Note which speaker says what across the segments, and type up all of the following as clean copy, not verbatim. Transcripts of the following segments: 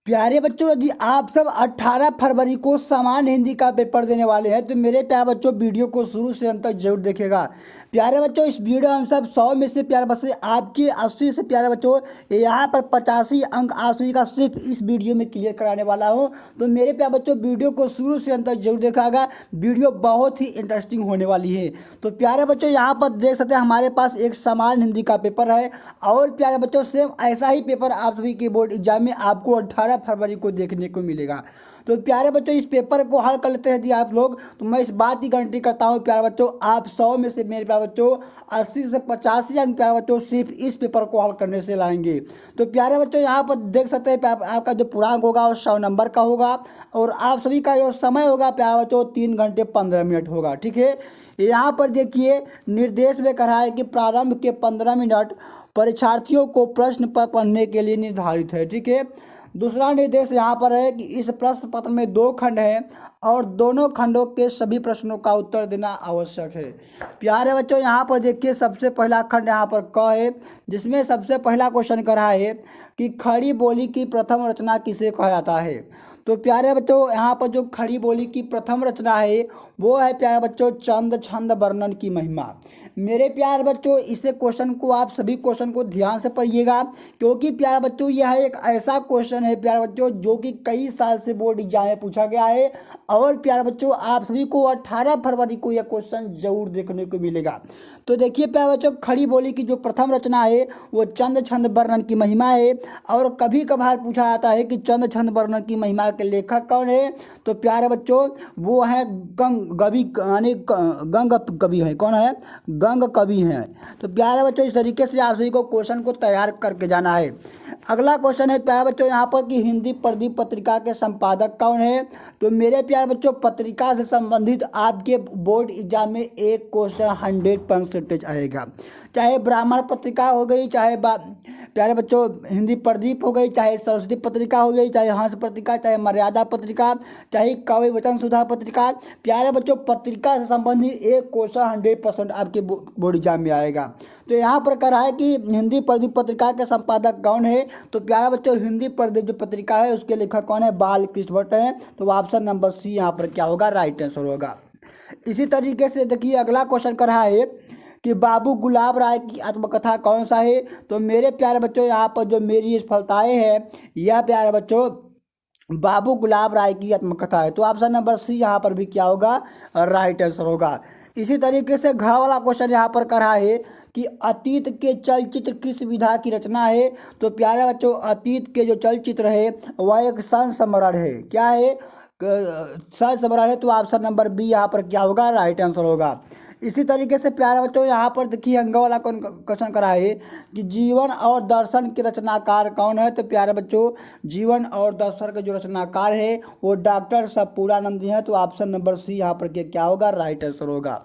Speaker 1: प्यारे बच्चों, यदि आप सब 18 फरवरी को सामान्य हिंदी का पेपर देने वाले हैं तो मेरे प्यारे बच्चों वीडियो को शुरू से अंत तक जरूर देखेगा। प्यारे बच्चों, इस वीडियो में हम सब 100 में से प्यारे बच्चे आपके 80 से प्यारे बच्चों यहाँ पर 85 अंक आंसू का सिर्फ इस वीडियो में क्लियर कराने वाला हूँ। तो मेरे प्यारे बच्चों वीडियो को शुरू से अंत तक जरूर देखेगा, वीडियो बहुत ही इंटरेस्टिंग होने वाली है। तो प्यारे बच्चों यहाँ पर देख सकते हैं हमारे पास एक सामान्य हिंदी का पेपर है और प्यारे बच्चों सेम ऐसा ही पेपर आप सभी के बोर्ड एग्जाम में आपको 18 फरवरी को देखने को मिलेगा। तो प्यारे बच्चों इस पेपर को हल कर लेते हैं यदि आप लोग, तो मैं इस बात की गारंटी करता हूँ प्यारे बच्चों आप 100 में से मेरे प्यारे बच्चों 80 से 85 अंक प्यारे बच्चों सिर्फ इस पेपर को हल करने से लाएंगे। तो प्यारे बच्चों यहाँ पर देख सकते हैं आपका जो पूर्णांक होगा वो 100 नंबर का होगा और आप सभी का जो समय होगा प्यारे बच्चों 3 घंटे 15 मिनट होगा। ठीक है, यहाँ पर देखिए निर्देश में कहा है कि प्रारंभ के 15 मिनट परीक्षार्थियों को प्रश्न पत्र पढ़ने के लिए निर्धारित है। ठीक है, दूसरा निर्देश यहाँ पर है कि इस प्रश्न पत्र में 2 खंड हैं और दोनों खंडों के सभी प्रश्नों का उत्तर देना आवश्यक है। प्यारे बच्चों यहाँ पर देखिए सबसे पहला खंड यहाँ पर क है, जिसमें सबसे पहला क्वेश्चन कर रहा है कि खड़ी बोली की प्रथम रचना किसे कहा जाता है। तो प्यारे बच्चों यहाँ पर जो खड़ी बोली की प्रथम रचना है वो है प्यारे बच्चों चंद छंद वर्णन की महिमा। मेरे प्यारे बच्चों इसे क्वेश्चन को आप सभी क्वेश्चन को ध्यान से पढ़िएगा, क्योंकि प्यारे बच्चों यह एक ऐसा क्वेश्चन है प्यारे बच्चों जो कि कई साल से बोर्ड एग्जाम में पूछा गया है और प्यारे बच्चों आप सभी को 18 फरवरी को यह क्वेश्चन जरूर देखने को मिलेगा। तो देखिए प्यारे बच्चों खड़ी बोली की जो प्रथम रचना है वो चंद छंद वर्णन की महिमा है और कभी कभार पूछा जाता है कि चंद छंद वर्णन की महिमा के लेखक कौन है। तो प्यारे बच्चों वो है गंग कवि, यानी गंग कवि है। कौन है? गंग कवि हैं। तो प्यारे बच्चों इस तरीके से आप सभी को क्वेश्चन को तैयार करके जाना है। अगला क्वेश्चन है प्यारे बच्चों यहाँ पर कि हिंदी प्रदीप पत्रिका के संपादक कौन है। तो मेरे प्यारे बच्चों पत्रिका से संबंधित आपके बोर्ड एग्जाम में एक क्वेश्चन 100% आएगा, चाहे ब्राह्मण पत्रिका हो गई, चाहे प्यारे बच्चों हिंदी प्रदीप हो गई, चाहे सरस्वती पत्रिका हो गई, चाहे हंस पत्रिका, चाहे मर्यादा पत्रिका, चाहे कवि वचन सुधा पत्रिका। प्यारे बच्चों पत्रिका से संबंधित एक क्वेश्चन 100% आपके बोर्ड एग्जाम में आएगा। तो यहाँ पर कह रहा है कि हिंदी प्रदीप पत्रिका के संपादक कौन है। तो प्यारे बच्चों हिंदी प्रदीप जो पत्रिका है उसके लेखक कौन है? बाल कृष्ण भट्ट है। तो ऑप्शन नंबर सी यहाँ पर क्या होगा? राइट आंसर होगा। इसी तरीके से देखिए अगला क्वेश्चन कर रहा है कि बाबू गुलाब राय की आत्मकथा कौन सा है। तो मेरे प्यारे बच्चों यहाँ पर जो मेरी सफलताएं हैं यह प्यारे बच्चों बाबू गुलाब राय की आत्मकथा है। तो ऑप्शन नंबर सी यहाँ पर भी क्या होगा? राइट आंसर होगा। इसी तरीके से घ वाला क्वेश्चन यहाँ पर कर रहा है कि अतीत के चलचित्र किस विधा की रचना है। तो प्यारे बच्चों अतीत के जो चलचित्र है वह एक संस्मरण है। क्या है? संस्मरण है। तो ऑप्शन नंबर बी यहाँ पर क्या होगा? राइट आंसर होगा। इसी तरीके से प्यारे बच्चों यहाँ पर देखिए अंग वाला क्वेश्चन करा है कि जीवन और दर्शन के रचनाकार कौन है। तो प्यारे बच्चों जीवन और दर्शन के जो रचनाकार है वो डॉक्टर सपूरानंद हैं। तो ऑप्शन नंबर सी यहाँ पर क्या होगा? राइट आंसर होगा।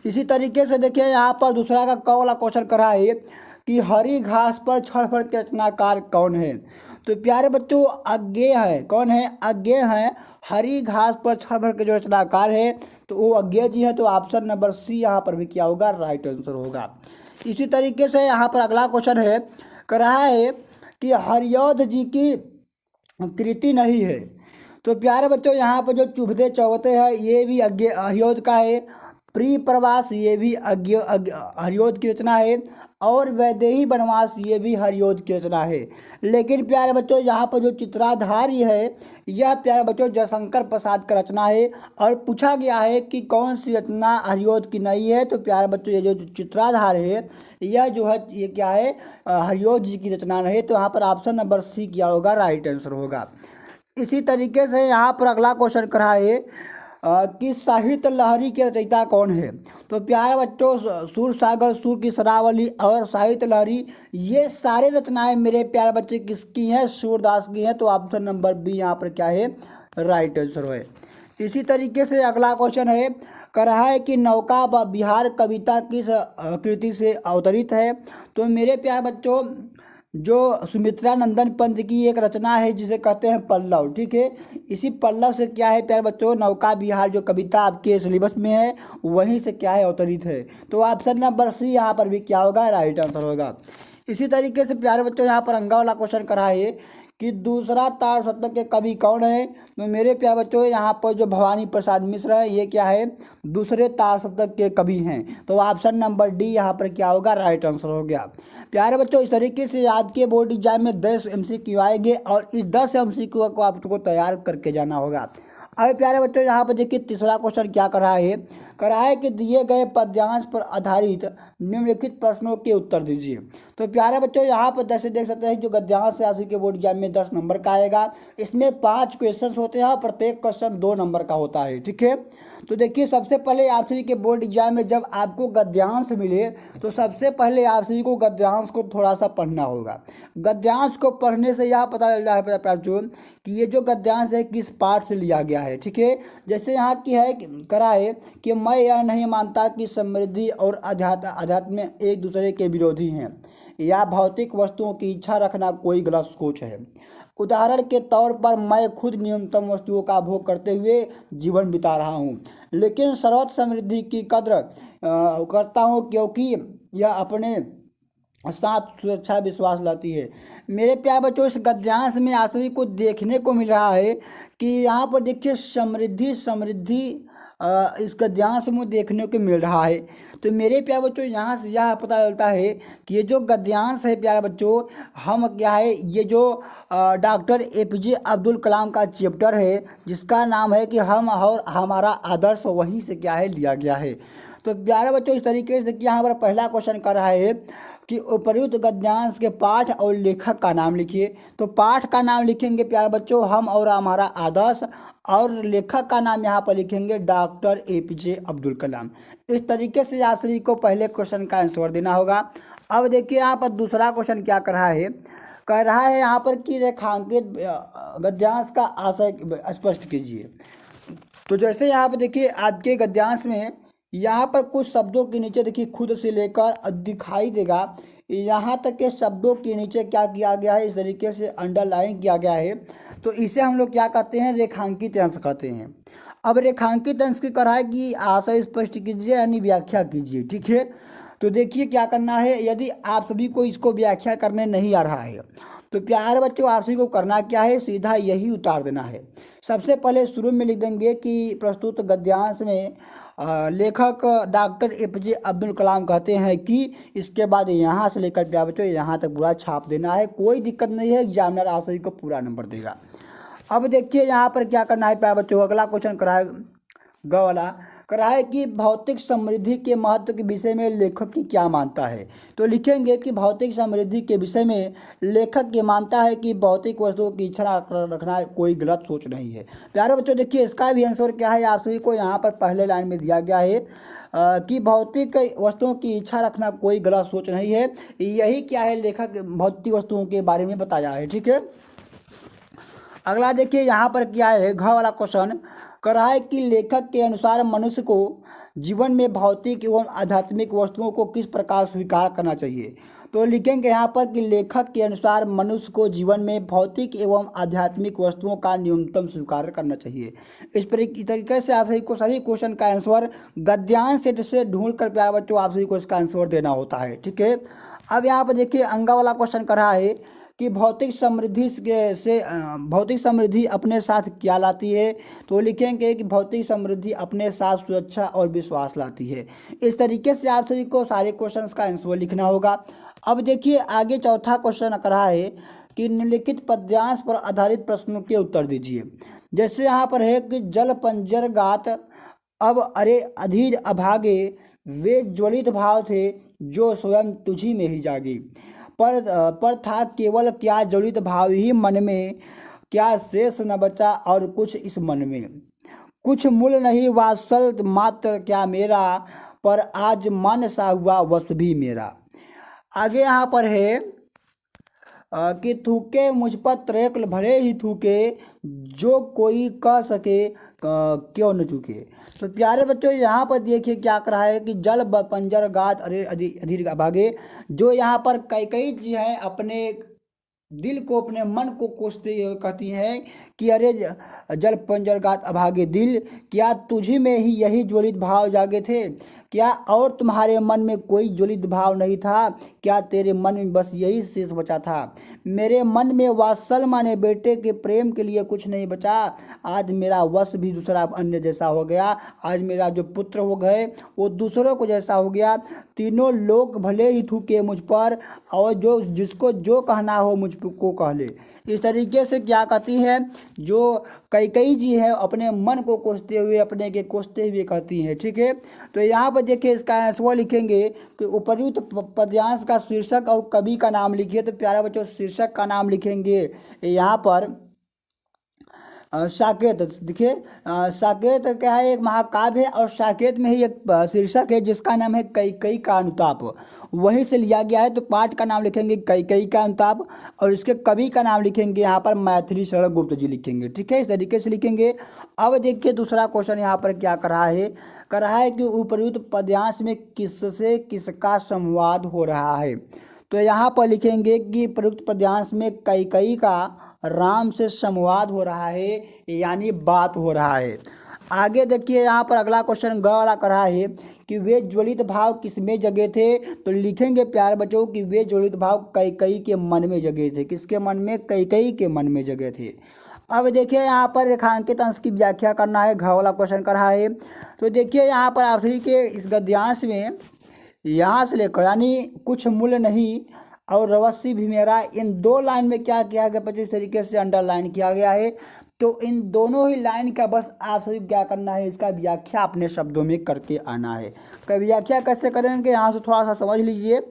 Speaker 1: इसी तरीके से देखिए यहाँ पर दूसरा का क वाला क्वेश्चन करा है कि हरी घास पर क्षणभर के रचनाकार कौन है। तो प्यारे बच्चों अज्ञेय है। कौन है? अज्ञेय है। हरी घास पर क्षणभर के जो रचनाकार है तो वो अज्ञेय जी है। तो ऑप्शन नंबर सी यहाँ पर भी क्या होगा? राइट आंसर होगा। इसी तरीके से यहाँ पर अगला क्वेश्चन है कर रहा है कि हरिऔध जी की कृति नहीं है। तो प्यारे बच्चों यहाँ पर जो चुभते चौबते हैं ये भी हरिऔध का है। प्रिय प्रवास ये भी हरिऔध की रचना है और वैदेही वनवास ये भी हरिऔध की रचना है। लेकिन प्यारे बच्चों यहाँ पर जो चित्राधारी है यह प्यारे बच्चों जयशंकर प्रसाद का रचना है और पूछा गया है कि कौन सी रचना हरिऔध की नहीं है। तो प्यारे बच्चों ये जो चित्राधार है यह जो है ये क्या है? हरिऔध जी की रचना नहीं। तो यहाँ पर ऑप्शन नंबर सी क्या होगा? राइट आंसर होगा। इसी तरीके से यहाँ पर अगला क्वेश्चन करा है कि साहित्य लहरी के रचयिता कौन है। तो प्यारे बच्चों सूर सागर, सूर की शरावली और साहित्य लहरी ये सारे रचनाएं मेरे प्यारे बच्चे किसकी हैं? सूरदास की हैं। तो ऑप्शन नंबर बी यहाँ पर क्या है? राइट आंसर है। इसी तरीके से अगला क्वेश्चन है कह रहा है कि नौका बिहार कविता किस कृति से अवतरित है। तो मेरे प्यारे बच्चों जो सुमित्रा नंदन पंत की एक रचना है जिसे कहते हैं पल्लव। ठीक है, इसी पल्लव से क्या है प्यारे बच्चों नौका विहार जो कविता आपके सिलेबस में है वहीं से क्या है? अवतरित है। तो ऑप्शन नंबर सी यहाँ पर भी क्या होगा? राइट आंसर होगा। इसी तरीके से प्यारे बच्चों यहाँ पर अंगा वाला क्वेश्चन करा है कि दूसरा तार सप्तक के कवि कौन है। तो मेरे प्यारे बच्चों यहाँ पर जो भवानी प्रसाद मिश्र है ये क्या है, दूसरे तार सप्तक के कवि हैं। तो ऑप्शन नंबर डी यहाँ पर क्या होगा, राइट आंसर हो गया। प्यारे बच्चों इस तरीके से आज के बोर्ड एग्जाम में 10 MCQ आएंगे और इस 10 MCQ को आपको तैयार करके जाना होगा। अब प्यारे बच्चों यहाँ पर देखिए तीसरा क्वेश्चन क्या करा है कि दिए गए पद्यांश पर आधारित निम्नलिखित प्रश्नों के उत्तर दीजिए। तो प्यारे बच्चों यहाँ पर जैसे देख सकते हैं जो गद्यांश है आज के बोर्ड एग्जाम में 10 नंबर का आएगा। इसमें 5 क्वेश्चन होते हैं, प्रत्येक क्वेश्चन 2 नंबर का होता है, ठीक है। तो देखिए सबसे पहले आप सभी के बोर्ड एग्जाम में जब आपको गद्यांश मिले तो सबसे पहले आप सभी को गद्यांश को थोड़ा सा पढ़ना होगा। गद्यांश को पढ़ने से यह पता चल रहा है बच्चों कि ये जो गद्यांश है किस पाठ से लिया गया है, ठीक है। जैसे यहाँ की है करा है कि मैं यह नहीं मानता कि समृद्धि और अध्यात्म एक दूसरे के विरोधी हैं या भौतिक वस्तुओं की इच्छा रखना कोई गलत सोच है। उदाहरण के तौर पर मैं खुद न्यूनतम वस्तुओं का भोग करते हुए जीवन बिता रहा हूँ, लेकिन सर्वत्र समृद्धि की कद्र करता हूँ क्योंकि यह अपने साथ सुरक्षा विश्वास लाती है। मेरे प्यारे बच्चों इस गद्यांश में आप सभी को देखने को मिल रहा है कि यहाँ पर देखिए समृद्धि इस गद्यांश में देखने को मिल रहा है। तो मेरे प्यारे बच्चों यहाँ से यह पता चलता है कि ये जो गद्यांश है प्यारे बच्चों हम क्या है ये जो डॉक्टर APJ अब्दुल कलाम का चैप्टर है जिसका नाम है कि हम और हमारा आदर्श वहीं से क्या है लिया गया है। तो प्यारे बच्चों इस तरीके से यहाँ पर पहला क्वेश्चन कर रहा है कि उपर्युक्त गद्यांश के पाठ और लेखक का नाम लिखिए। तो पाठ का नाम लिखेंगे प्यारे बच्चों हम और हमारा आदर्श, और लेखक का नाम यहाँ पर लिखेंगे डॉक्टर APJ अब्दुल कलाम। इस तरीके से आप सभी को पहले क्वेश्चन का आंसर देना होगा। अब देखिए यहाँ पर दूसरा क्वेश्चन क्या कर रहा है यहाँ पर कि रेखांकित गद्यांश का आशय स्पष्ट कीजिए। तो जैसे यहाँ पर देखिए आपके गद्यांश में यहाँ पर कुछ शब्दों के नीचे देखिए खुद से लेकर दिखाई देगा यहाँ तक के शब्दों के नीचे क्या किया गया है, इस तरीके से अंडरलाइन किया गया है। तो इसे हम लोग क्या कहते हैं, रेखांकित अंश कहते हैं। अब रेखांकित अंश की करा है कि आशय स्पष्ट कीजिए यानी व्याख्या कीजिए, ठीक है। तो देखिए क्या करना है, यदि आप सभी को इसको व्याख्या करने नहीं आ रहा है तो प्यारे बच्चों आप सभी को करना क्या है, सीधा यही उतार देना है। सबसे पहले शुरू में लिख देंगे कि प्रस्तुत गद्यांश में लेखक डॉक्टर APJ अब्दुल कलाम कहते हैं कि, इसके बाद यहाँ से लेकर प्यारे बच्चों यहाँ तक पूरा छाप देना है, कोई दिक्कत नहीं है, एग्जामिनर आप सभी को पूरा नंबर देगा। अब देखिए यहाँ पर क्या करना है प्यारे बच्चों, अगला क्वेश्चन कराए कि भौतिक समृद्धि के महत्व के विषय में लेखक की क्या मानता है। तो लिखेंगे कि भौतिक समृद्धि के विषय में लेखक ये मानता है कि भौतिक वस्तुओं की इच्छा रखना कोई गलत सोच नहीं है। प्यारे बच्चों देखिए इसका भी आंसर क्या है, आप सभी को यहाँ पर पहले लाइन में दिया गया है कि भौतिक वस्तुओं की इच्छा रखना कोई गलत सोच नहीं है। यही क्या है लेखक भौतिक वस्तुओं के बारे में बताया है, ठीक है। अगला देखिए यहाँ पर क्या है, घ वाला क्वेश्चन करा है कि लेखक के अनुसार मनुष्य को जीवन में भौतिक एवं आध्यात्मिक वस्तुओं को किस प्रकार स्वीकार करना चाहिए। तो लिखेंगे यहाँ पर कि लेखक के अनुसार मनुष्य को जीवन में भौतिक एवं आध्यात्मिक वस्तुओं का न्यूनतम स्वीकार करना चाहिए। इस तरीके से आप सभी को सभी क्वेश्चन का आंसर गद्यांश सेट से ढूंढ कर प्यारे बच्चों आप सभी को इसका आंसर देना होता है, ठीक है। अब यहाँ पर देखिए अंगा वाला क्वेश्चन कर रहा है कि भौतिक समृद्धि अपने साथ क्या लाती है। तो लिखेंगे कि भौतिक समृद्धि अपने साथ सुरक्षा और विश्वास लाती है। इस तरीके से आप सभी को सारे क्वेश्चंस का आंसर लिखना होगा। अब देखिए आगे चौथा क्वेश्चन कर रहा है कि निम्नलिखित पद्यांश पर आधारित प्रश्नों के उत्तर दीजिए। जैसे यहाँ पर है कि जल पंजर गात अब अरे अधीर अभागे वे ज्वलित भाव थे जो स्वयं तुझी में ही जागी। पर था केवल क्या ज्वलित भाव ही मन में, क्या शेष न बचा और कुछ इस मन में। कुछ मूल नहीं वात्सल मात्र क्या मेरा, पर आज मन सा हुआ वश भी मेरा। आगे यहाँ पर है कि थूके मुझ पर त्रेक भरे ही थूके, जो कोई कह सके क्यों न चूके। तो प्यारे बच्चों यहाँ पर देखिए क्या कर रहा है कि जल पंजर गात अरे अधीर अभागे, जो यहाँ पर कई चीज़ हैं अपने दिल को अपने मन को कोसते हुए कहती हैं कि अरे जल पंजर गात अभागे दिल, क्या तुझी में ही यही ज्वलित भाव जागे थे। क्या और तुम्हारे मन में कोई ज्वलित भाव नहीं था? क्या तेरे मन में बस यही शेष बचा था? मेरे मन में वात्सल माने बेटे के प्रेम के लिए कुछ नहीं बचा। आज मेरा वश भी दूसरा अन्य जैसा हो गया। आज मेरा जो पुत्र हो गए वो दूसरों को जैसा हो गया। तीनों लोग भले ही थूके मुझ पर, और जो जिसको जो कहना हो मुझको कह ले। इस तरीके से क्या कहती है, जो कैकेयी जी है अपने मन को कोसते हुए, अपने के कोसते हुए कहती हैं। ठीक है, तो यहाँ पर देखिए इसका आंसर लिखेंगे कि उपर्युक्त पद्यांश का शीर्षक और कवि का नाम लिखिए। तो प्यारे बच्चों शीर्षक का नाम लिखेंगे यहाँ पर साकेत। देखिए साकेत क्या है, एक महाकाव्य है, और साकेत में ही एक शीर्षक है जिसका नाम है कैकेयी का अनुताप, वहीं से लिया गया है। तो पाठ का नाम लिखेंगे कैकेयी का अनुताप, और इसके कवि का नाम लिखेंगे यहाँ पर मैथिली शरण गुप्त जी लिखेंगे। ठीक है, इस तरीके से लिखेंगे। अब देखिए दूसरा क्वेश्चन यहाँ पर क्या कर रहा है कि उपर्युक्त पद्यांश में किससे किसका संवाद हो रहा है। तो यहाँ पर लिखेंगे कि प्रयुक्त पद्यांश में कैकेयी का राम से संवाद हो रहा है, यानी बात हो रहा है। आगे देखिए यहाँ पर अगला क्वेश्चन ग वाला कर रहा है कि वे ज्वलित भाव किसमें जगे थे। तो लिखेंगे प्यारे बच्चों कि वे ज्वलित भाव कैकेयी के मन में जगे थे। किसके मन में? कैकेयी के मन में जगे थे। अब देखिए यहाँ पर रेखांकित अंश की व्याख्या करना है, घ वाला क्वेश्चन कर रहा है। तो देखिए यहाँ पर आखिरी के इस गद्यांश में यहाँ से लेकर यानी कुछ मूल्य नहीं और रवस्सी भी मेरा, इन दो लाइन में क्या किया गया बच्चों, इस तरीके से अंडरलाइन किया गया है। तो इन दोनों ही लाइन का बस आप सभी क्या करना है, इसका व्याख्या अपने शब्दों में करके आना है। का व्याख्या कैसे करेंगे यहाँ से थोड़ा सा समझ लीजिए।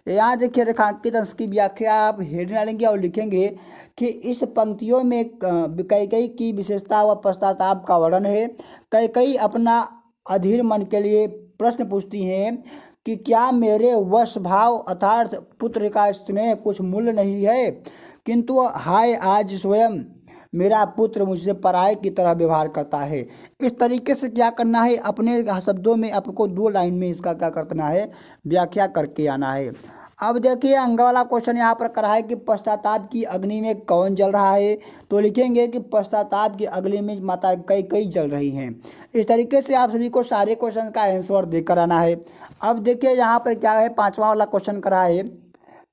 Speaker 1: यहाँ देखिए रेखांकित अंश की व्याख्या आप हेड डालेंगे और लिखेंगे कि इस पंक्तियों में कैकेयी की विशेषता व पश्चाताप का वर्णन है। कैकेयी अपना अधीर मन के लिए प्रश्न पूछती हैं कि क्या मेरे वश भाव अर्थात पुत्र का स्नेह कुछ मूल्य नहीं है, किंतु हाय आज स्वयं मेरा पुत्र मुझसे पराये की तरह व्यवहार करता है। इस तरीके से क्या करना है, अपने शब्दों में आपको दो लाइन में इसका क्या करना है, व्याख्या करके आना है। अब देखिए अंग वाला क्वेश्चन यहाँ पर करा है कि पश्चाताप की अग्नि में कौन जल रहा है। तो लिखेंगे कि पश्चाताप की अग्नि में माता कैकेयी जल रही हैं। इस तरीके से आप सभी को सारे क्वेश्चन का आंसर देकर आना है। अब देखिए यहाँ पर क्या है, पांचवा वाला क्वेश्चन करा है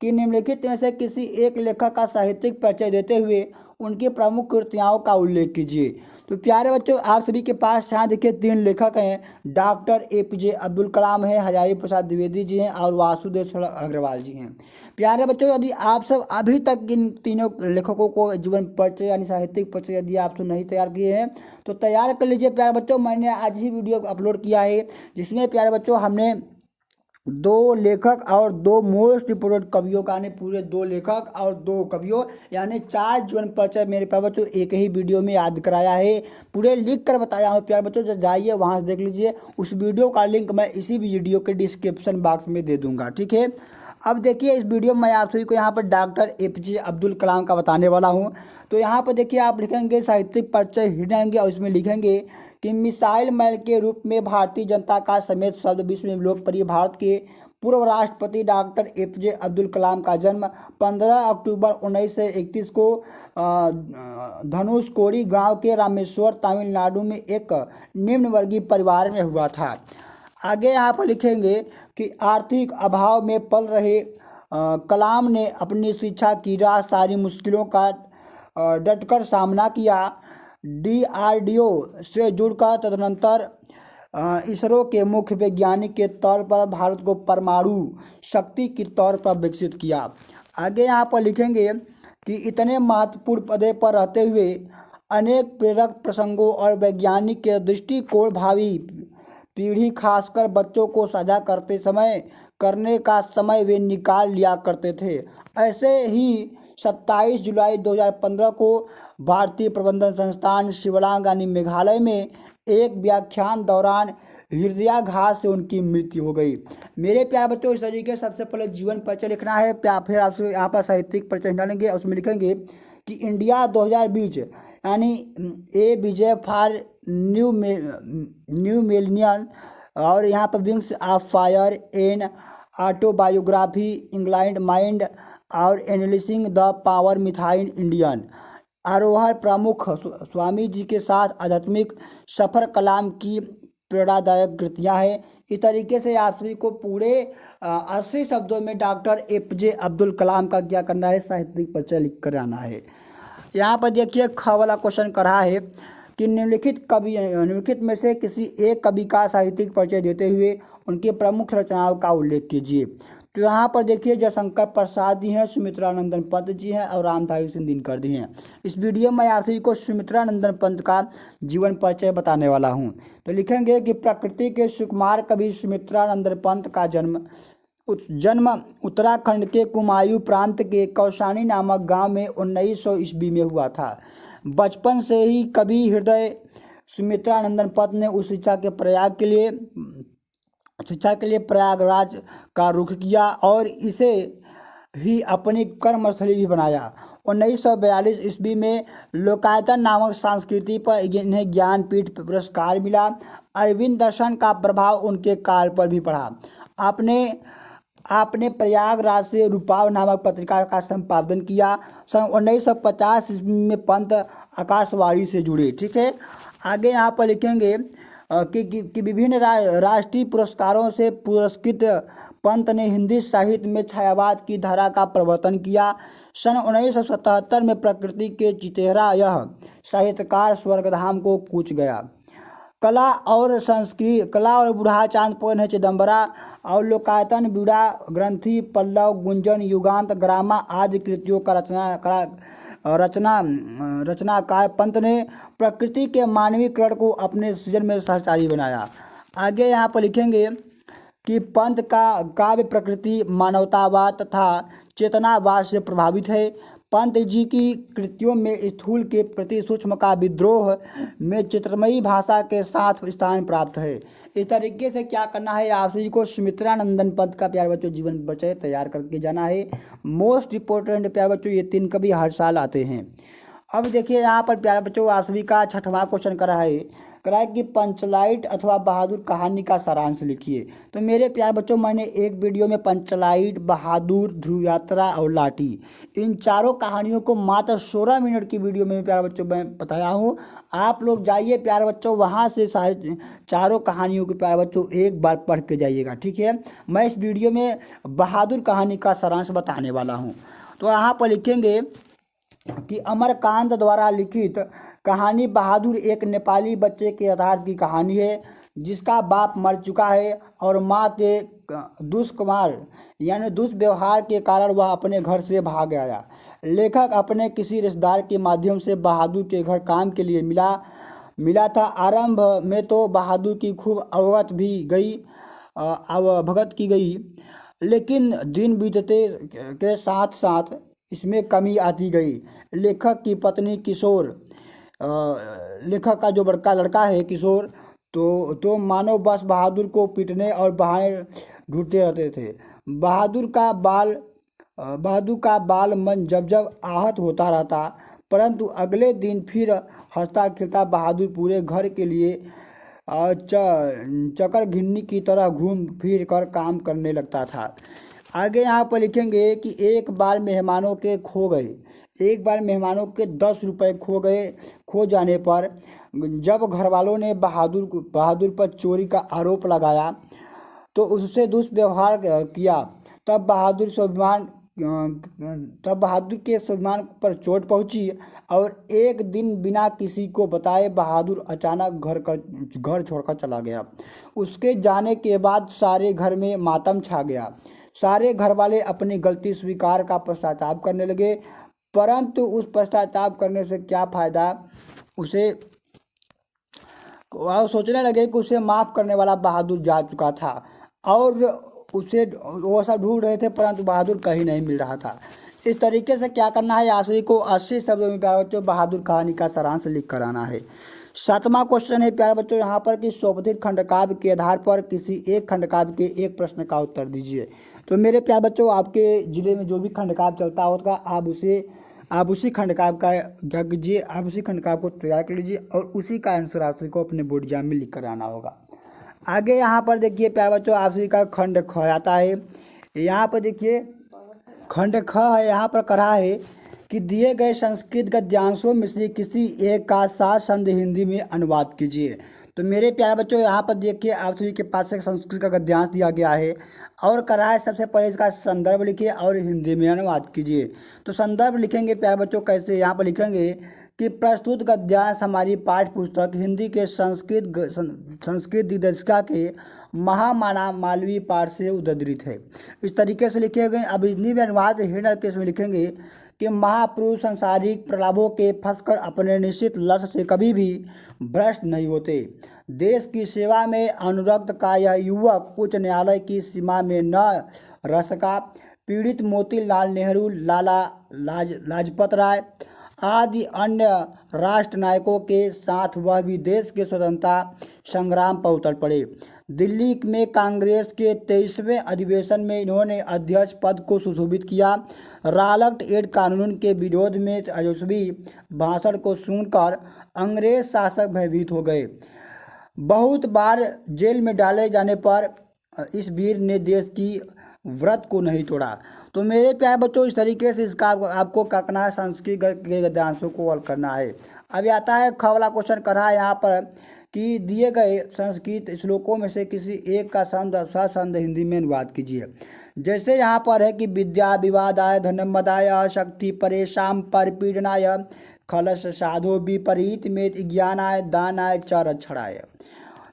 Speaker 1: कि निम्नलिखित में से किसी एक लेखक का साहित्यिक परिचय देते हुए उनकी प्रमुख कृतियों का उल्लेख कीजिए। तो प्यारे बच्चों आप सभी के पास यहाँ देखिए तीन लेखक हैं, डॉक्टर APJ अब्दुल कलाम हैं, हजारी प्रसाद द्विवेदी जी हैं और वासुदेव शरण अग्रवाल जी हैं। प्यारे बच्चों यदि आप सब अभी तक इन तीनों लेखकों को जीवन परिचय यानी साहित्यिक परिचय यदि आप सब नहीं तैयार किए हैं तो तैयार कर लीजिए। प्यारे बच्चों मैंने आज ही वीडियो अपलोड किया है जिसमें प्यारे बच्चों हमने दो लेखक और दो मोस्ट इम्पोर्टेंट कवियों का, यानी पूरे दो लेखक और दो कवियों यानी चार जीवन परिचय मेरे प्यारे बच्चों एक ही वीडियो में याद कराया है, पूरे लिख कर बताया हूँ। प्यारे बच्चों जो जाइए वहाँ से देख लीजिए, उस वीडियो का लिंक मैं इसी वीडियो के डिस्क्रिप्शन बॉक्स में दे दूँगा। ठीक है, अब देखिए इस वीडियो में मैं आप सभी को यहाँ पर डॉक्टर APJ अब्दुल कलाम का बताने वाला हूँ। तो यहाँ पर देखिए आप लिखेंगे साहित्यिक परिचय हिड़ेंगे और इसमें लिखेंगे कि मिसाइल मैन के रूप में भारतीय जनता का समेत शब्द विश्व में लोकप्रिय भारत के पूर्व राष्ट्रपति डॉक्टर APJ अब्दुल कलाम का जन्म 15 अक्टूबर 1931 को धनुषकोडी गांव के रामेश्वर तमिलनाडु में एक निम्न वर्गीय परिवार में हुआ था। आगे यहाँ पर लिखेंगे कि आर्थिक अभाव में पल रहे कलाम ने अपनी शिक्षा की राह सारी मुश्किलों का डटकर सामना किया। DRDO से जुड़कर तदनंतर इसरो के मुख्य वैज्ञानिक के तौर पर भारत को परमाणु शक्ति के तौर पर विकसित किया। आगे यहाँ पर लिखेंगे कि इतने महत्वपूर्ण पदे पर रहते हुए अनेक प्रेरक प्रसंगों और वैज्ञानिक के दृष्टिकोण भावी पीढ़ी खासकर बच्चों को साझा करने का समय वे निकाल लिया करते थे। ऐसे ही 27 जुलाई 2015 को भारतीय प्रबंधन संस्थान शिवलांग यानी मेघालय में एक व्याख्यान दौरान हृदयाघात से उनकी मृत्यु हो गई। मेरे प्यारे बच्चों इस तरीके से सबसे पहले जीवन परिचय लिखना है, फिर आपसे यहाँ पर साहित्यिक परिचय डालेंगे, उसमें लिखेंगे कि इंडिया 2020 यानी ए विजय फॉर न्यू मिलेनियम, और यहाँ पर wings of fire an autobiography England mind और एनालिसिंग द पावर मिथाइन इंडियन आरोहण प्रमुख स्वामी जी के साथ आध्यात्मिक सफर कलाम की प्रेरणादायक कृतियाँ हैं। इस तरीके से आप सभी को पूरे 80 शब्दों में डॉक्टर APJ अब्दुल कलाम का क्या करना है, साहित्यिक परिचय लिख कर आना है। यहाँ पर देखिए ख वाला क्वेश्चन कर रहा है कि निम्नलिखित में से किसी एक कवि का साहित्यिक परिचय देते हुए उनकी प्रमुख रचनाओं का उल्लेख कीजिए। तो यहाँ पर देखिए जयशंकर प्रसाद जी हैं, सुमित्रानंदन पंत जी हैं और रामधारी सिंह दिनकर जी हैं। इस वीडियो में आप सभी को सुमित्रानंदन पंत का जीवन परिचय बताने वाला हूँ। तो लिखेंगे कि प्रकृति के सुकुमार कवि सुमित्रानंदन पंत का जन्म उत्तराखंड के कुमायूं प्रांत के कौसानी नामक गांव में 1900 ईस्वी में हुआ था। बचपन से ही कवि हृदय सुमित्रानंदन पंत ने उस शिक्षा के लिए प्रयागराज का रुख किया और इसे ही अपनी कर्मस्थली भी बनाया। 1942 ईस्वी में लोकायतन नामक संस्कृति पर इन्हें ज्ञानपीठ पुरस्कार मिला। अरविंद दर्शन का प्रभाव उनके काल पर भी पड़ा। आपने प्रयागराज से रूपाव नामक पत्रिका का संपादन किया। सन 1950 ईस्वी में पंत आकाशवाणी से जुड़े। ठीक है, आगे यहाँ पर लिखेंगे कि विभिन्न राष्ट्रीय पुरस्कारों से पुरस्कृत पंत ने हिंदी साहित्य में छायावाद की धारा का प्रवर्तन किया। सन 1977 में प्रकृति के चितेहरा यह साहित्यकार स्वर्गधाम को कूच गया। कला और बूढ़ा चांदपन है चिदम्बरा और लोकायतन बीड़ा ग्रंथि पल्लव गुंजन युगांत ग्रामा आदि कृतियों का रचनाकार पंत ने प्रकृति के मानवीकरण को अपने सृजन में सहचारी बनाया। आगे यहाँ पर लिखेंगे कि पंत का काव्य प्रकृति मानवतावाद तथा चेतनावाद से प्रभावित है। पंत जी की कृतियों में स्थूल के प्रति सूक्ष्म का विद्रोह में चित्रमयी भाषा के साथ स्थान प्राप्त है। इस तरीके से क्या करना है, आप सभी को सुमित्रानंदन पंत का प्यारे बच्चों जीवन परिचय तैयार करके जाना है। मोस्ट इम्पोर्टेंट प्यारे बच्चों ये 3 कवि हर साल आते हैं। अब देखिए यहाँ पर प्यारे बच्चों आप सभी का 6वां क्वेश्चन करा है कि पंचलाइट अथवा बहादुर कहानी का सारांश लिखिए। तो मेरे प्यारे बच्चों मैंने एक वीडियो में पंचलाइट, बहादुर, ध्रुव यात्रा और लाठी इन चारों कहानियों को मात्र 16 मिनट की वीडियो में प्यारे बच्चों मैं बताया हूँ। आप लोग जाइए प्यारे बच्चों वहाँ से चारों कहानियों को प्यारे बच्चों एक बार पढ़ के जाइएगा। ठीक है, मैं इस वीडियो में बहादुर कहानी का सारांश बताने वाला हूँ। तो यहाँ पर लिखेंगे कि अमरकांत द्वारा लिखित कहानी बहादुर एक नेपाली बच्चे के आधार की कहानी है जिसका बाप मर चुका है और माँ के दुष्कुमार यानी दुष्व्यवहार के कारण वह अपने घर से भाग आया। लेखक अपने किसी रिश्तेदार के माध्यम से बहादुर के घर काम के लिए मिला था। आरंभ में तो बहादुर की खूब अवभगत की गई, लेकिन दिन बीतते के साथ साथ इसमें कमी आती गई। लेखक की पत्नी लेखक का जो बड़का लड़का है किशोर तो मानो बस बहादुर को पीटने और बहाने ढूंढते रहते थे। बहादुर का बाल मन जब आहत होता रहता, परंतु अगले दिन फिर हंसता खिलता बहादुर पूरे घर के लिए चकर घिन्नी की तरह घूम फिर कर काम करने लगता था। आगे यहाँ पर लिखेंगे कि एक बार मेहमानों के 10 रुपये खो जाने पर जब घरवालों ने बहादुर पर चोरी का आरोप लगाया तो उससे दुष्व्यवहार किया। तब बहादुर के स्वाभिमान पर चोट पहुंची और एक दिन बिना किसी को बताए बहादुर अचानक घर छोड़कर चला गया। उसके जाने के बाद सारे घर में मातम छा गया। सारे घर वाले अपनी गलती स्वीकार का पश्चाताप करने लगे, परंतु उस पश्चाताप करने से क्या फ़ायदा। वह सोचने लगे कि उसे माफ़ करने वाला बहादुर जा चुका था और वो सब ढूंढ रहे थे, परंतु बहादुर कहीं नहीं मिल रहा था। इस तरीके से क्या करना है, आप सभी को 80 शब्दों में प्यारे बच्चों बहादुर कहानी का सारांश लिख कर आना है। 7वां क्वेश्चन है प्यारे बच्चों यहाँ पर कि सोपतित खंडकाव्य के आधार पर किसी एक खंडकाव्य के एक प्रश्न का उत्तर दीजिए। तो मेरे प्यारे बच्चों आपके ज़िले में जो भी खंडकाव्य चलता होगा आप उसी खंडकाव्य का क्या कीजिए, आप उसी खंडकाव्य को तैयार कर लीजिए और उसी का आंसर आप सभी को अपने बोर्ड एग्जाम में लिख कर आना होगा। आगे यहाँ पर देखिए प्यारे बच्चों आप सभी का खंड ख आता है। यहाँ पर देखिए खंड ख है, यहाँ पर कहा है कि दिए गए संस्कृत गद्यांशों में से किसी एक का सात संध हिंदी में अनुवाद कीजिए। तो मेरे प्यारे बच्चों यहाँ पर देखिए आप सभी के पास एक संस्कृत का गद्यांश दिया गया है और करा है। सबसे पहले इसका संदर्भ लिखिए और हिंदी में अनुवाद कीजिए। तो संदर्भ लिखेंगे प्यारे बच्चों कैसे, यहाँ पर लिखेंगे कि प्रस्तुत गद्यांश हमारी पाठ्य पुस्तक हिंदी के संस्कृत दिग्दर्शिका के महामाना मालवीय पाठ से उद्धृत है। इस तरीके से लिखे गए। अब हिंदी में अनुवाद हिरण्य केस में लिखेंगे कि महापुरुष संसारिक प्रलाभों के फंसकर अपने निश्चित लक्ष्य से कभी भी भ्रष्ट नहीं होते। देश की सेवा में अनुरक्त का यह युवक उच्च न्यायालय की सीमा में न रह सका। पीड़ित मोतीलाल नेहरू, लाला लाजपत राय आदि अन्य राष्ट्र नायकों के साथ वह भी देश के स्वतंत्रता संग्राम पर उतर पड़े। दिल्ली में कांग्रेस के 23वें अधिवेशन में इन्होंने अध्यक्ष पद को सुशोभित किया। रॉलट एड कानून के विरोध में तेजस्वी भाषण को सुनकर अंग्रेज शासक भयभीत हो गए। बहुत बार जेल में डाले जाने पर इस वीर ने देश की व्रत को नहीं तोड़ा। तो मेरे प्यारे बच्चों, इस तरीके से इसका आपको क्या करना है, संस्कृत के गद्यांशों को हल करना है। अब आता है ख वाला क्वेश्चन करा है यहाँ पर कि दिए गए संस्कृत श्लोकों में से किसी एक का सछंद हिंदी में अनुवाद कीजिए। जैसे यहाँ पर है कि विद्या विवादाय धनमदाय शक्ति परेशान परिपीडनाय खलश साधो विपरीत में ज्ञानाय दानाय च रक्षणाय।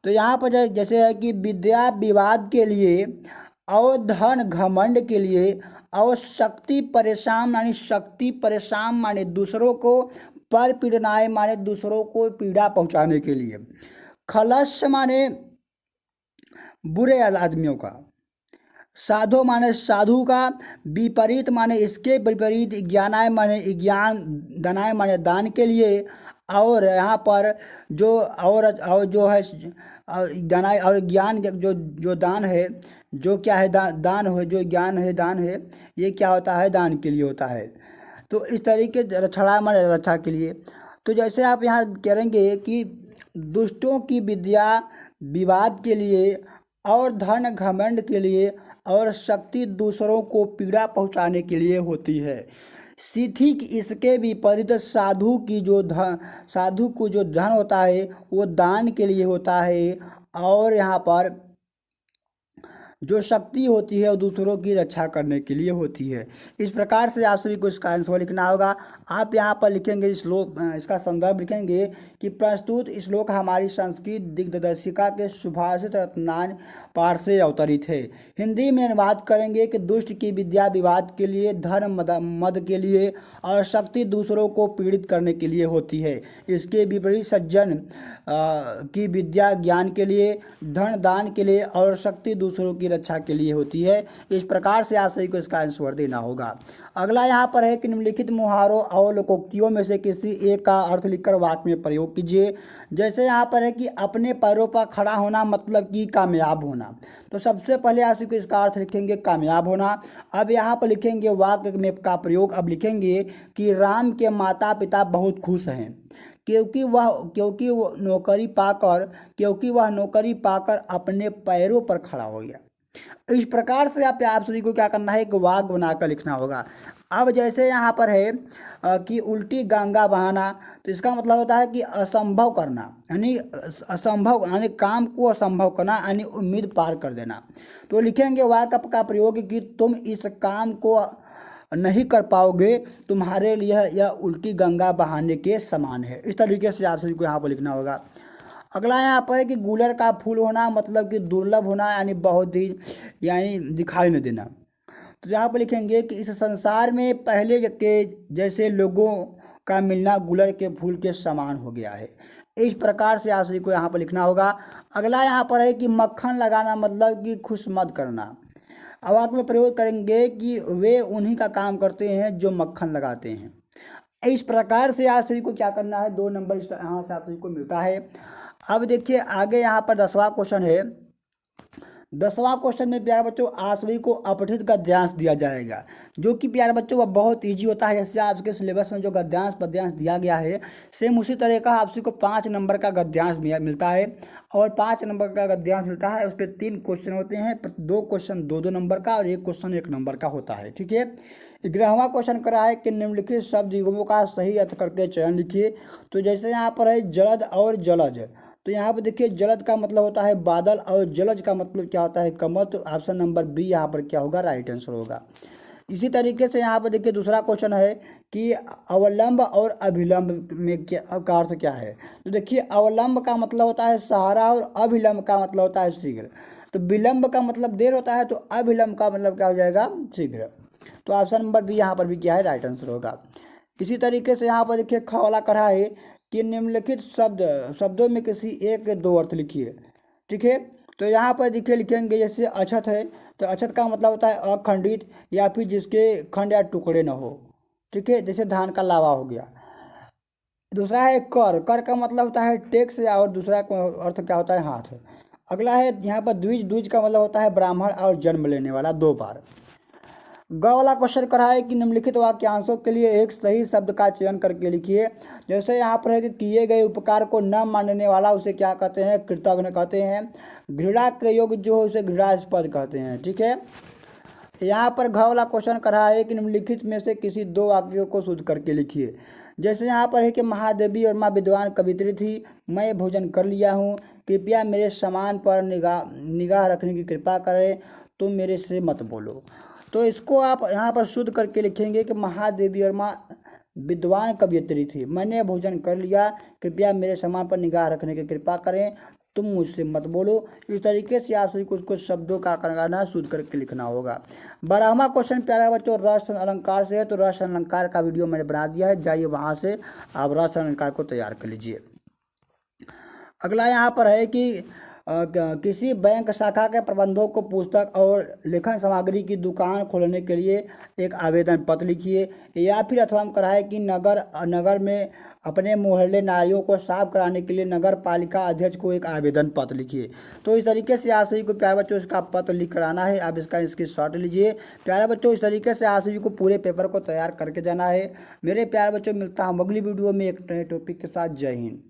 Speaker 1: तो यहाँ पर जैसे है कि विद्या विवाद के लिए और धन घमंड के लिए और शक्ति परेशान माने दूसरों को, पर पीड़नाए माने दूसरों को पीड़ा पहुंचाने के लिए, खलश माने बुरे आदमियों का, साधो माने साधु का, विपरीत माने इसके विपरीत, ज्ञानाय माने ज्ञान, दानाय माने दान के लिए, और यहाँ पर जो और जो है दानाय और ज्ञान जो दान है, जो क्या है दान हो, जो ज्ञान है दान है, ये क्या होता है, दान के लिए होता है। तो इस तरीके रक्षणा माने रक्षा के लिए। तो जैसे आप यहाँ करेंगे कि दुष्टों की विद्या विवाद के लिए और धन घमंड के लिए और शक्ति दूसरों को पीड़ा पहुँचाने के लिए होती है। ठीक इसके विपरीत साधु को जो धन होता है वो दान के लिए होता है, और यहाँ पर जो शक्ति होती है वो दूसरों की रक्षा करने के लिए होती है। इस प्रकार से आप सभी को इसका आंसर लिखना होगा। आप यहाँ पर लिखेंगे श्लोक, इसका संदर्भ लिखेंगे कि प्रस्तुत श्लोक हमारी संस्कृत दिग्दर्शिका के सुभाषित रत्नान पाठ से अवतरित है। हिंदी में अनुवाद करेंगे कि दुष्ट की विद्या विवाद के लिए, धन मद के लिए और शक्ति दूसरों को पीड़ित करने के लिए होती है। इसके विपरीत सज्जन की विद्या ज्ञान के लिए, धन दान के लिए और शक्ति दूसरों की रक्षा के लिए होती है। इस प्रकार से आप सभी को इसका आंसर देना होगा। अगला यहाँ पर है कि निम्नलिखित मुहावरों और लोकोक्तियों में से किसी एक का अर्थ लिखकर वाक्य में प्रयोग कीजिए। जैसे यहाँ पर है कि अपने पैरों पर खड़ा होना मतलब कि कामयाब होना। तो सबसे पहले आप सभी को इसका अर्थ लिखेंगे कामयाब होना। अब यहाँ पर लिखेंगे वाक्य में का प्रयोग। अब लिखेंगे कि राम के माता पिता बहुत खुश हैं क्योंकि वह नौकरी पाकर अपने पैरों पर खड़ा हो गया। इस प्रकार से आप सभी को क्या करना है, एक वाक्य बनाकर लिखना होगा। अब जैसे यहाँ पर है कि उल्टी गंगा बहाना, तो इसका मतलब होता है कि असंभव करना, यानी काम को असंभव करना, यानी उम्मीद पार कर देना। तो लिखेंगे वाक्य का प्रयोग कि तुम इस काम को नहीं कर पाओगे, तुम्हारे लिए यह उल्टी गंगा बहाने के समान है। इस तरीके से आप सभी को यहाँ पर लिखना होगा। अगला यहाँ पर है कि गुलर का फूल होना मतलब कि दुर्लभ होना, यानी दिखाई न देना। तो यहाँ पर लिखेंगे कि इस संसार में पहले के जैसे लोगों का मिलना गुलर के फूल के समान हो गया है। इस प्रकार से आप सभी को यहाँ पर लिखना होगा। अगला यहाँ पर है कि मक्खन लगाना मतलब कि खुश मत करना। अब वाक्य में प्रयोग करेंगे कि वे उन्हीं का काम करते हैं जो मक्खन लगाते हैं। इस प्रकार से आप सभी को क्या करना है, 2 नंबर यहाँ से आप सभी को मिलता है। अब देखिए आगे यहाँ पर 10वां क्वेश्चन है। 10वां क्वेश्चन में प्यारे बच्चों आप सभी को अपठित गद्यांश दिया जाएगा, जो कि प्यारे बच्चों वह बहुत इजी होता है। जैसे आपके सिलेबस में जो गद्यांश पद्यांश दिया गया है, सेम उसी तरह का आप सभी को 5 नंबर का गद्यांश मिलता है। और 5 नंबर का गद्यांश मिलता है, उस पर 3 क्वेश्चन होते हैं, 2 क्वेश्चन 2-2 नंबर का और 1 क्वेश्चन 1 नंबर का होता है। ठीक है। 11वां क्वेश्चन करा है कि निम्नलिखित शब्द युग्मों का सही अर्थ करके चयन लिखिए। तो जैसे यहाँ पर है जलद और जलज, तो तो यहाँ पर देखिए जलद का मतलब होता है बादल और जलज का मतलब क्या होता है कमल। तो ऑप्शन नंबर बी यहाँ पर क्या होगा, राइट आंसर होगा। इसी तरीके से यहाँ पर देखिए दूसरा क्वेश्चन है कि अवलंब और अभिलंब में क्या का अर्थ क्या है। तो देखिए अवलंब का मतलब होता है सहारा और अभिलंब का मतलब होता है शीघ्र। तो विलंब का मतलब देर होता है, तो अभिलंब का मतलब क्या हो जाएगा, शीघ्र। तो ऑप्शन नंबर बी यहाँ पर भी क्या है, राइट आंसर होगा। इसी तरीके से यहाँ पर देखिए ख वाला करा है कि निम्नलिखित शब्दों में किसी एक के दो अर्थ लिखिए। ठीक है, तो यहाँ पर देखिए लिखेंगे जैसे अछत है, तो अछत का मतलब होता है अखंडित या फिर जिसके खंड या टुकड़े न हो। ठीक है, जैसे धान का लावा हो गया। दूसरा है कर, कर का मतलब होता है टैक्स, या और दूसरा का अर्थ क्या होता है, हाथ। अगला है यहाँ पर द्विज, द्विज का मतलब होता है ब्राह्मण और जन्म लेने वाला, दो बार। ग वाला क्वेश्चन करा है कि निम्नलिखित वाक्यांशों के लिए एक सही शब्द का चयन करके लिखिए। जैसे यहाँ पर है कि किए गए उपकार को न मानने वाला उसे क्या कहते हैं, कृतघ्न कहते हैं। घृणा के योग्य जो है उसे घृणास्पद कहते हैं। ठीक है, यहाँ पर घ वाला क्वेश्चन करा है कि निम्नलिखित में से किसी दो वाक्यों को शुद्ध करके लिखिए। जैसे यहाँ पर है कि महादेवी और माँ विद्वान कवित्री थी, मैं भोजन कर लिया हूँ, कृपया मेरे सामान पर निगाह रखने की कृपा करें, तुम मेरे से मत बोलो। तो इसको आप यहाँ पर शुद्ध करके लिखेंगे कि महादेवी और माँ विद्वान कवियत्री थी, मैंने भोजन कर लिया, कृपया मेरे सामान पर निगाह रखने की कृपा करें, तुम मुझसे मत बोलो। इस तरीके से आप सभी को कुछ शब्दों का करना शुद्ध करके लिखना होगा। 12वां क्वेश्चन प्यारा बच्चों रस अलंकार से है। तो रस अलंकार का वीडियो मैंने बना दिया है, जाइए वहाँ से आप रस अलंकार को तैयार कर लीजिए। अगला यहाँ पर है कि किसी बैंक शाखा के प्रबंधक को पुस्तक और लेखन सामग्री की दुकान खोलने के लिए एक आवेदन पत्र लिखिए। या फिर अथवा हम कराए कि नगर में अपने मोहल्ले नालियों को साफ कराने के लिए नगर पालिका अध्यक्ष को एक आवेदन पत्र लिखिए। तो इस तरीके से आप सभी को प्यारे बच्चों इसका पत्र लिख कर आना है। आप इसका स्क्रीनशॉट लीजिए। प्यारे बच्चों इस तरीके से आप सभी को पूरे पेपर को तैयार करके जाना है। मेरे प्यारे बच्चों मिलता हूँ अगली वीडियो में एक नए टॉपिक के साथ। जय हिंद।